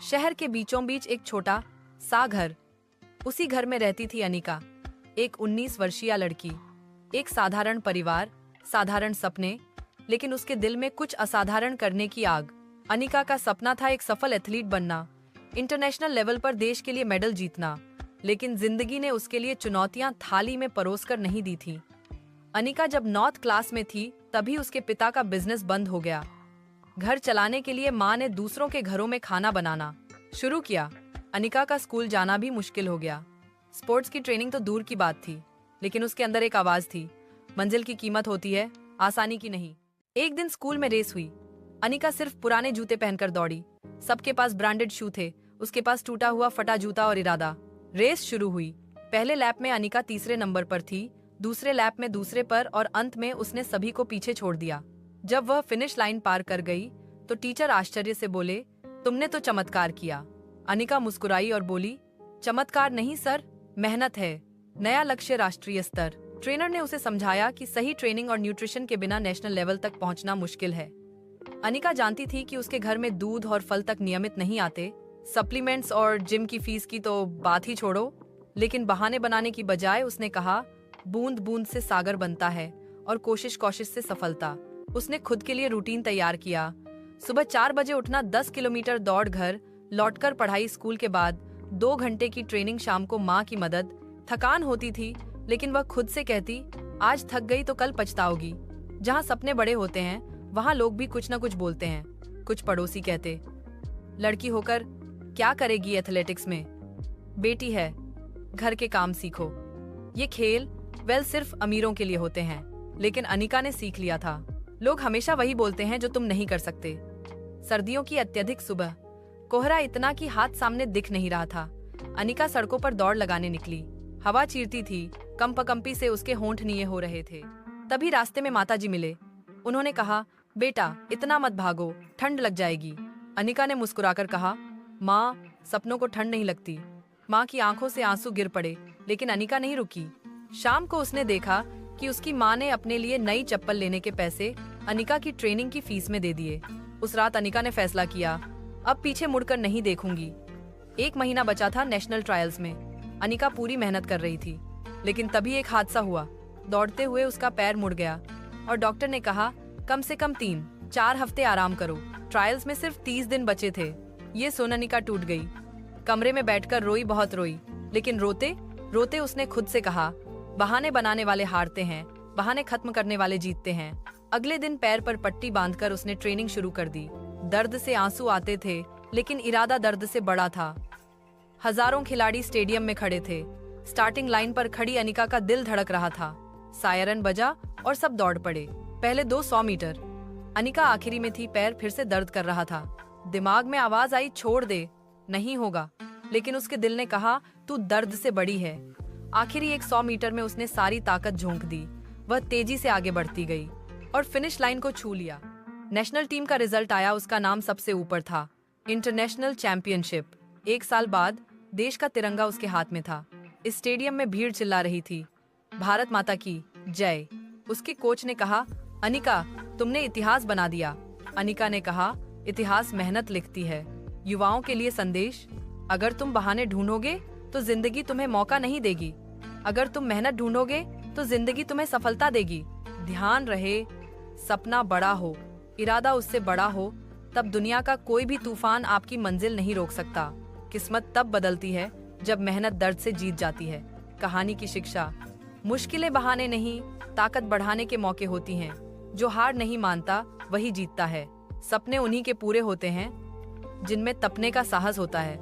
शहर के बीचों बीच एक छोटा सा घर। उसी घर में रहती थी अनिका, एक 19 वर्षीय लड़की। एक साधारण परिवार, साधारण सपने, लेकिन उसके दिल में कुछ असाधारण करने की आग। अनिका का सपना था एक सफल एथलीट बनना, इंटरनेशनल लेवल पर देश के लिए मेडल जीतना, लेकिन जिंदगी ने उसके लिए चुनौतियां थाली में परोस कर नहीं दी थी। अनिका जब 9th क्लास में थी तभी उसके पिता का बिजनेस बंद हो गया। घर चलाने के लिए माँ ने दूसरों के घरों में खाना बनाना शुरू किया। अनिका का स्कूल जाना भी मुश्किल हो गया। स्पोर्ट्स की ट्रेनिंग तो दूर की बात थी, लेकिन उसके अंदर एक आवाज थी, मंजिल की कीमत होती है, आसानी की नहीं। एक दिन स्कूल में रेस हुई। अनिका सिर्फ पुराने जूते पहनकर दौड़ी। सबके पास ब्रांडेड शू थे, उसके पास टूटा हुआ फटा जूता और इरादा। रेस शुरू हुई। पहले लैप में अनिका तीसरे नंबर पर थी, दूसरे लैप में दूसरे पर, और अंत में उसने सभी को पीछे छोड़ दिया। जब वह फिनिश लाइन पार कर गई तो टीचर आश्चर्य से बोले, तुमने तो चमत्कार किया। अनिका मुस्कुराई और बोली, चमत्कार नहीं सर, मेहनत है, नया लक्ष्य, राष्ट्रीय स्तर। ट्रेनर ने उसे समझाया कि सही ट्रेनिंग और न्यूट्रिशन के बिना नेशनल लेवल तक पहुंचना मुश्किल है। अनिका जानती थी कि उसके घर में दूध और फल तक नियमित नहीं आते, सप्लीमेंट्स और जिम की फीस की तो बात ही छोड़ो। लेकिन बहाने बनाने की बजाय उसने कहा, बूंद बूंद से सागर बनता है और कोशिश कोशिश से सफलता। उसने खुद के लिए रूटीन तैयार किया। सुबह 4 बजे उठना, 10 किलोमीटर दौड़, घर लौटकर पढ़ाई, स्कूल के बाद 2 घंटे की ट्रेनिंग, शाम को माँ की मदद। थकान होती थी, लेकिन वह खुद से कहती, आज थक गई तो कल पछताओगी। जहाँ सपने बड़े होते हैं वहाँ लोग भी कुछ न कुछ बोलते हैं। कुछ पड़ोसी कहते, लड़की होकर क्या करेगी एथलेटिक्स में, बेटी है, घर के काम सीखो। ये खेल सिर्फ अमीरों के लिए होते हैं। लेकिन अनिका ने सीख लिया था, लोग हमेशा वही बोलते हैं जो तुम नहीं कर सकते। सर्दियों की अत्यधिक सुबह, कोहरा इतना कि हाथ सामने दिख नहीं रहा था। अनिका सड़कों पर दौड़ लगाने निकली। हवा चीरती थी, कंपकंपी से उसके होंठ नीले हो रहे थे। तभी रास्ते में माताजी मिले। उन्होंने कहा, बेटा इतना मत भागो, ठंड लग जाएगी। अनिका ने मुस्कुराकर कहा, माँ, सपनों को ठंड नहीं लगती। माँ की आंखों से आंसू गिर पड़े, लेकिन अनिका नहीं रुकी। शाम को उसने देखा कि उसकी माँ ने अपने लिए नई चप्पल लेने के पैसे अनिका की ट्रेनिंग की फीस में दे दिए। उस रात अनिका ने फैसला किया, अब पीछे मुड़कर नहीं देखूंगी। 1 महीना बचा था नेशनल ट्रायल्स में। अनिका पूरी मेहनत कर रही थी, लेकिन तभी एक हादसा हुआ। दौड़ते हुए उसका पैर मुड़ गया और डॉक्टर ने कहा, कम से कम 3-4 हफ्ते आराम करो। ट्रायल्स में सिर्फ 30 दिन बचे थे। ये सुन अनिका टूट गई। कमरे में बैठकर रोई, बहुत रोई। लेकिन रोते रोते उसने खुद से कहा, बहाने बनाने वाले हारते हैं, बहाने खत्म करने वाले जीतते हैं। अगले दिन पैर पर पट्टी बांधकर उसने ट्रेनिंग शुरू कर दी। दर्द से आंसू आते थे, लेकिन इरादा दर्द से बड़ा था। हजारों खिलाड़ी स्टेडियम में खड़े थे। स्टार्टिंग लाइन पर खड़ी अनिका का दिल धड़क रहा था। सायरन बजा और सब दौड़ पड़े। पहले 200 मीटर। अनिका आखिरी में थी, पैर फिर से दर्द कर रहा था। दिमाग में आवाज आई, छोड़ दे, नहीं होगा। लेकिन उसके दिल ने कहा, तू दर्द से बड़ी है। आखिरी 100 मीटर में उसने सारी ताकत झोंक दी। वह तेजी से आगे बढ़ती गई और फिनिश लाइन को छू लिया। नेशनल टीम का रिजल्ट आया, उसका नाम सबसे ऊपर था, इंटरनेशनल चैंपियनशिप। 1 साल बाद देश का तिरंगा उसके हाथ में था। इस स्टेडियम में भीड़ चिल्ला रही थी, भारत माता की जय। उसके कोच ने कहा, अनिका, तुमने इतिहास बना दिया। अनिका ने कहा, इतिहास मेहनत लिखती है। युवाओं के लिए संदेश, अगर तुम बहाने ढूंढोगे तो जिंदगी तुम्हें मौका नहीं देगी। अगर तुम मेहनत ढूंढोगे तो जिंदगी तुम्हें सफलता देगी। ध्यान रहे, सपना बड़ा हो, इरादा उससे बड़ा हो, तब दुनिया का कोई भी तूफान आपकी मंजिल नहीं रोक सकता। किस्मत तब बदलती है जब मेहनत दर्द से जीत जाती है। कहानी की शिक्षा, मुश्किलें बहाने नहीं, ताकत बढ़ाने के मौके होती हैं। जो हार नहीं मानता वही जीतता है। सपने उन्हीं के पूरे होते हैं जिनमें तपने का साहस होता है।